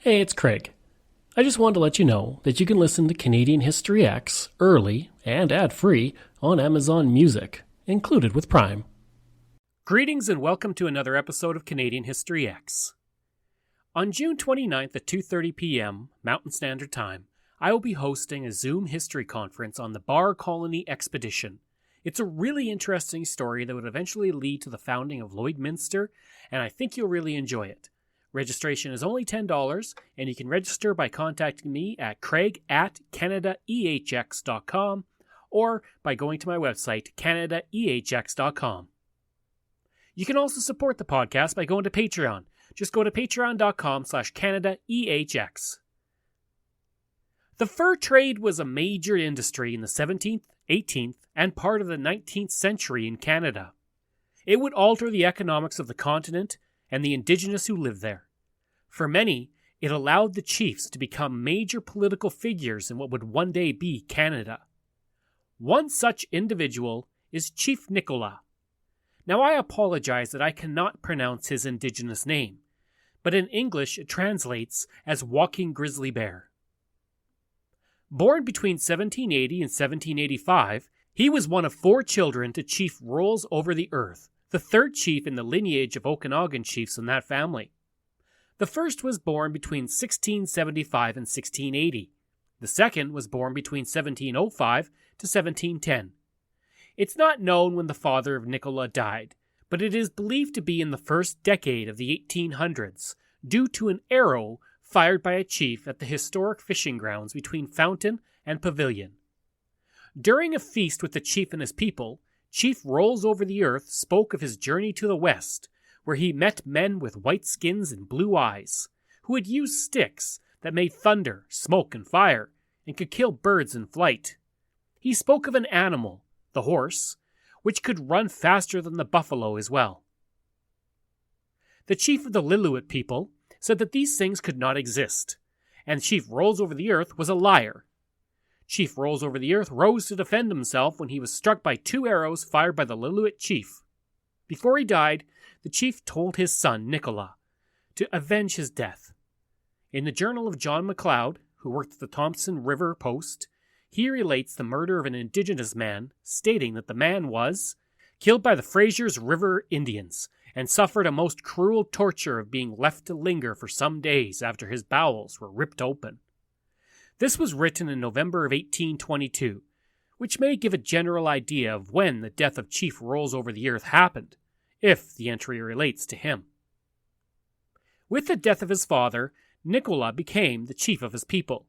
Hey, it's Craig. I just wanted to let you know that you can listen to Canadian History X early and ad-free on Amazon Music, included with Prime. Greetings and welcome to another episode of Canadian History X. On June 29th at 2:30 p.m. Mountain Standard Time, I will be hosting a Zoom history conference on the Bar Colony Expedition. It's a really interesting story that would eventually lead to the founding of Lloydminster, and I think you'll really enjoy it. Registration is only $10, and you can register by contacting me at craig@canadaehx.com or by going to my website, canadaehx.com. You can also support the podcast by going to Patreon. Just go to patreon.com/CanadaEHX. The fur trade was a major industry in the 17th, 18th, and part of the 19th century in Canada. It would alter the economics of the continent and the Indigenous who lived there. For many, it allowed the chiefs to become major political figures in what would one day be Canada. One such individual is Chief Nikola. Now I apologize that I cannot pronounce his Indigenous name, but in English it translates as Walking Grizzly Bear. Born between 1780 and 1785, he was one of 4 children to Chief Rolls Over the Earth, the third chief in the lineage of Okanagan chiefs in that family. The first was born between 1675 and 1680. The second was born between 1705 to 1710. It's not known when the father of Nicola died, but it is believed to be in the first decade of the 1800s, due to an arrow fired by a chief at the historic fishing grounds between Fountain and Pavilion. During a feast with the chief and his people, Chief Rolls Over the Earth spoke of his journey to the west, where he met men with white skins and blue eyes, who had used sticks that made thunder, smoke, and fire, and could kill birds in flight. He spoke of an animal, the horse, which could run faster than the buffalo as well. The chief of the Lillooet people said that these things could not exist, and Chief Rolls Over the Earth was a liar. Chief Rolls Over the Earth rose to defend himself when he was struck by 2 arrows fired by the Lillooet chief. Before he died, the chief told his son, Nicola, to avenge his death. In the journal of John MacLeod, who worked at the Thompson River Post, he relates the murder of an Indigenous man, stating that the man was killed by the Fraser's River Indians and suffered a most cruel torture of being left to linger for some days after his bowels were ripped open. This was written in November of 1822, which may give a general idea of when the death of Chief Rolls Over the Earth happened, if the entry relates to him. With the death of his father, Nicola became the chief of his people.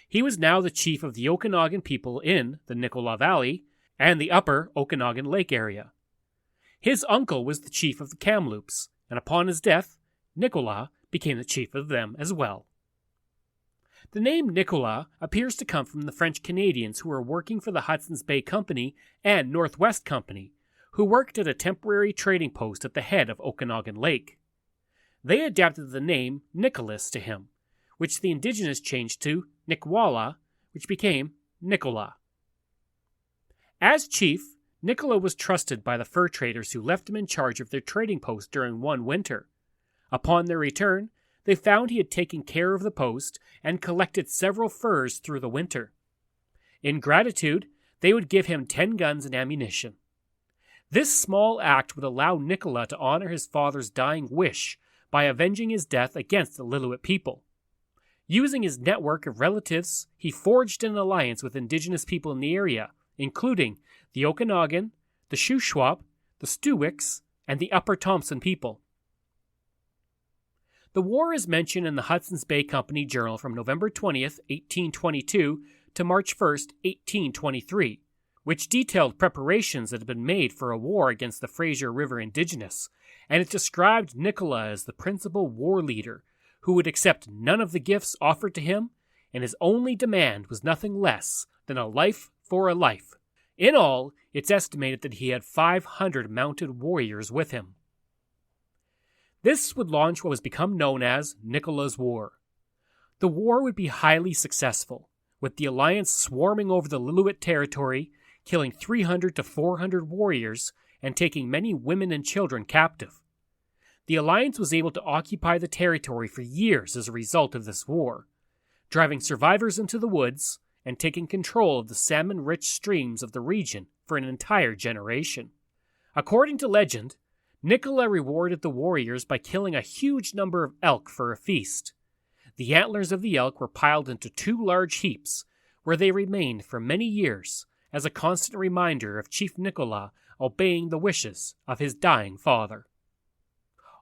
He was now the chief of the Okanagan people in the Nikola Valley and the upper Okanagan Lake area. His uncle was the chief of the Kamloops, and upon his death, Nicola became the chief of them as well. The name Nikola appears to come from the French Canadians who were working for the Hudson's Bay Company and Northwest Company, who worked at a temporary trading post at the head of Okanagan Lake. They adapted the name Nicholas to him, which the Indigenous changed to Nikwala, which became Nikola. As chief, Nikola was trusted by the fur traders who left him in charge of their trading post during one winter. Upon their return, they found he had taken care of the post and collected several furs through the winter. In gratitude, they would give him 10 guns and ammunition. This small act would allow Nicola to honor his father's dying wish by avenging his death against the Lillooet people. Using his network of relatives, he forged an alliance with Indigenous people in the area, including the Okanagan, the Shuswap, the Stewiks, and the Upper Thompson people. The war is mentioned in the Hudson's Bay Company Journal from November 20th, 1822 to March 1st, 1823, which detailed preparations that had been made for a war against the Fraser River Indigenous, and it described Nicola as the principal war leader who would accept none of the gifts offered to him, and his only demand was nothing less than a life for a life. In all, it's estimated that he had 500 mounted warriors with him. This would launch what was become known as Nicola's War. The war would be highly successful, with the alliance swarming over the Lillooet territory, killing 300 to 400 warriors and taking many women and children captive. The Alliance was able to occupy the territory for years as a result of this war, driving survivors into the woods and taking control of the salmon-rich streams of the region for an entire generation. According to legend, Nikola rewarded the warriors by killing a huge number of elk for a feast. The antlers of the elk were piled into 2 large heaps, where they remained for many years as a constant reminder of Chief Nikola obeying the wishes of his dying father.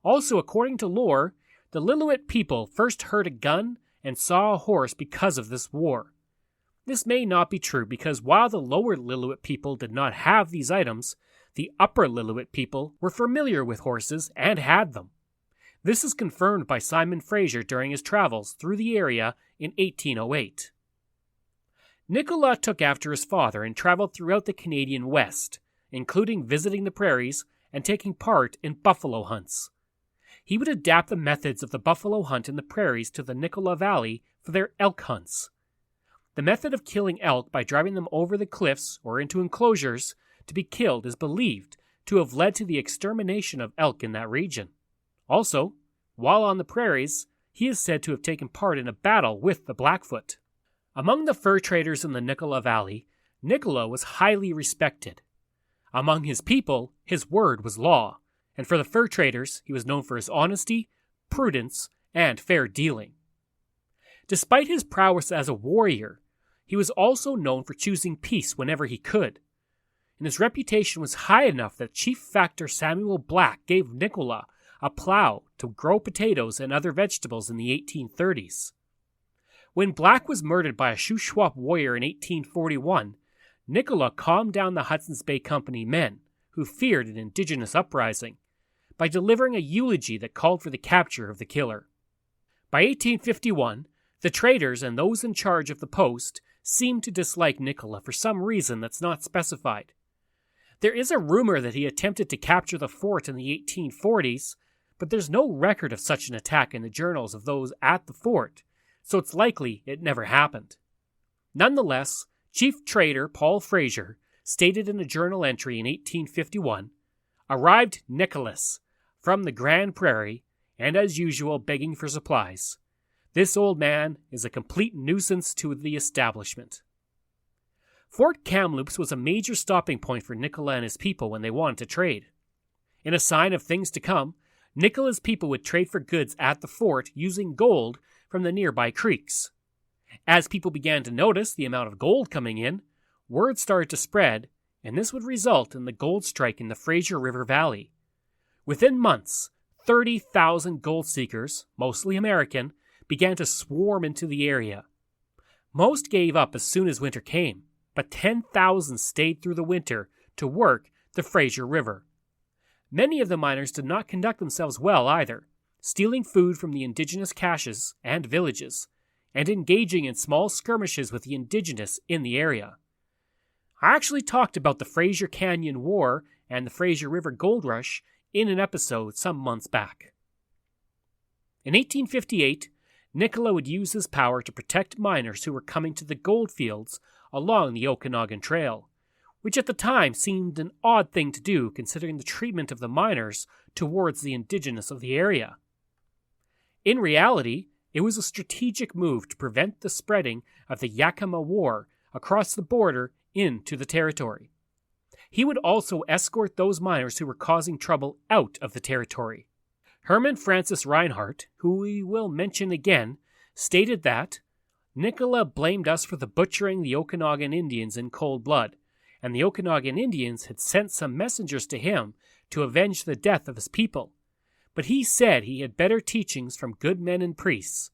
Also, according to lore, the Lillooet people first heard a gun and saw a horse because of this war. This may not be true because while the lower Lillooet people did not have these items, the upper Lillooet people were familiar with horses and had them. This is confirmed by Simon Fraser during his travels through the area in 1808. Nikola took after his father and traveled throughout the Canadian West, including visiting the prairies and taking part in buffalo hunts. He would adapt the methods of the buffalo hunt in the prairies to the Nikola Valley for their elk hunts. The method of killing elk by driving them over the cliffs or into enclosures to be killed is believed to have led to the extermination of elk in that region. Also, while on the prairies, he is said to have taken part in a battle with the Blackfoot. Among the fur traders in the Nikola Valley, Nikola was highly respected. Among his people, his word was law, and for the fur traders, he was known for his honesty, prudence, and fair dealing. Despite his prowess as a warrior, he was also known for choosing peace whenever he could, and his reputation was high enough that Chief Factor Samuel Black gave Nikola a plow to grow potatoes and other vegetables in the 1830s. When Black was murdered by a Shuswap warrior in 1841, Nikola calmed down the Hudson's Bay Company men, who feared an Indigenous uprising, by delivering a eulogy that called for the capture of the killer. By 1851, the traders and those in charge of the post seemed to dislike Nikola for some reason that's not specified. There is a rumor that he attempted to capture the fort in the 1840s, but there's no record of such an attack in the journals of those at the fort, so it's likely it never happened. Nonetheless, Chief Trader Paul Fraser stated in a journal entry in 1851, "Arrived Nicholas from the Grand Prairie, and as usual begging for supplies. This old man is a complete nuisance to the establishment." Fort Kamloops was a major stopping point for Nikola and his people when they wanted to trade. In a sign of things to come, Nikola's people would trade for goods at the fort using gold from the nearby creeks. As people began to notice the amount of gold coming in, word started to spread, and this would result in the gold strike in the Fraser River Valley. Within months, 30,000 gold seekers, mostly American, began to swarm into the area. Most gave up as soon as winter came, but 10,000 stayed through the winter to work the Fraser River. Many of the miners did not conduct themselves well either, stealing food from the Indigenous caches and villages, and engaging in small skirmishes with the Indigenous in the area. I actually talked about the Fraser Canyon War and the Fraser River Gold Rush in an episode some months back. In 1858, Nikola would use his power to protect miners who were coming to the gold fields along the Okanagan Trail, which at the time seemed an odd thing to do considering the treatment of the miners towards the Indigenous of the area. In reality, it was a strategic move to prevent the spreading of the Yakima War across the border into the territory. He would also escort those miners who were causing trouble out of the territory. Herman Francis Reinhardt, who we will mention again, stated that Nikola blamed us for the butchering the Okanagan Indians in cold blood, and the Okanagan Indians had sent some messengers to him to avenge the death of his people. But he said he had better teachings from good men and priests.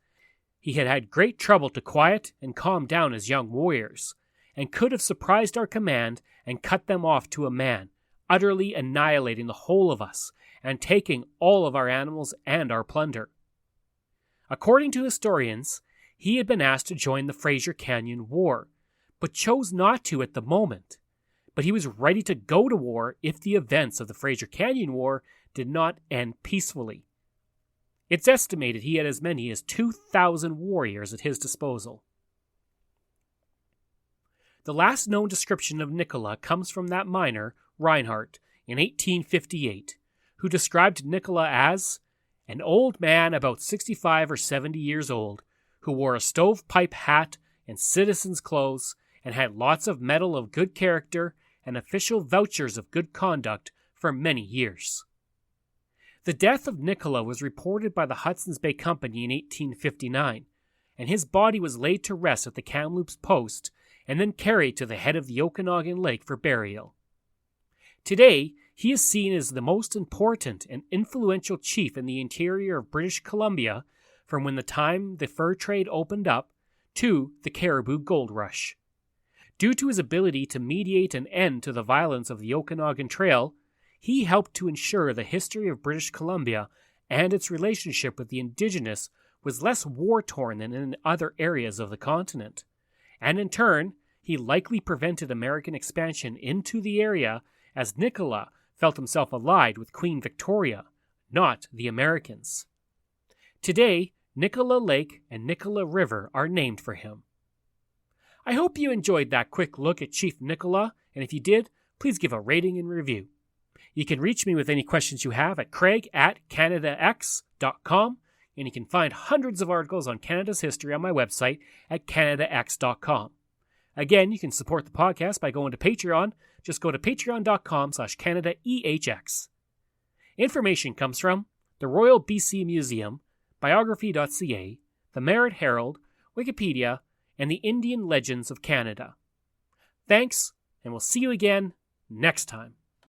He had had great trouble to quiet and calm down his young warriors, and could have surprised our command and cut them off to a man, utterly annihilating the whole of us, and taking all of our animals and our plunder. According to historians, he had been asked to join the Fraser Canyon War, but chose not to at the moment. But he was ready to go to war if the events of the Fraser Canyon War did not end peacefully. It's estimated he had as many as 2,000 warriors at his disposal. The last known description of Nikola comes from that miner, Reinhardt, in 1858, who described Nikola as an old man about 65 or 70 years old who wore a stovepipe hat and citizen's clothes and had lots of medal of good character and official vouchers of good conduct for many years. The death of Nikola was reported by the Hudson's Bay Company in 1859, and his body was laid to rest at the Kamloops Post and then carried to the head of the Okanagan Lake for burial. Today, he is seen as the most important and influential chief in the interior of British Columbia from when the time the fur trade opened up to the Caribou Gold Rush. Due to his ability to mediate an end to the violence of the Okanagan Trail, he helped to ensure the history of British Columbia and its relationship with the Indigenous was less war-torn than in other areas of the continent. And in turn, he likely prevented American expansion into the area as Nikola felt himself allied with Queen Victoria, not the Americans. Today, Nikola Lake and Nikola River are named for him. I hope you enjoyed that quick look at Chief Nikola, and if you did, please give a rating and review. You can reach me with any questions you have at craig@canadax.com, and you can find hundreds of articles on Canada's history on my website at canadax.com. Again, you can support the podcast by going to Patreon. Just go to patreon.com/CanadaEHX. Information comes from the Royal BC Museum, biography.ca, the Merritt Herald, Wikipedia, and the Indian Legends of Canada. Thanks, and we'll see you again next time.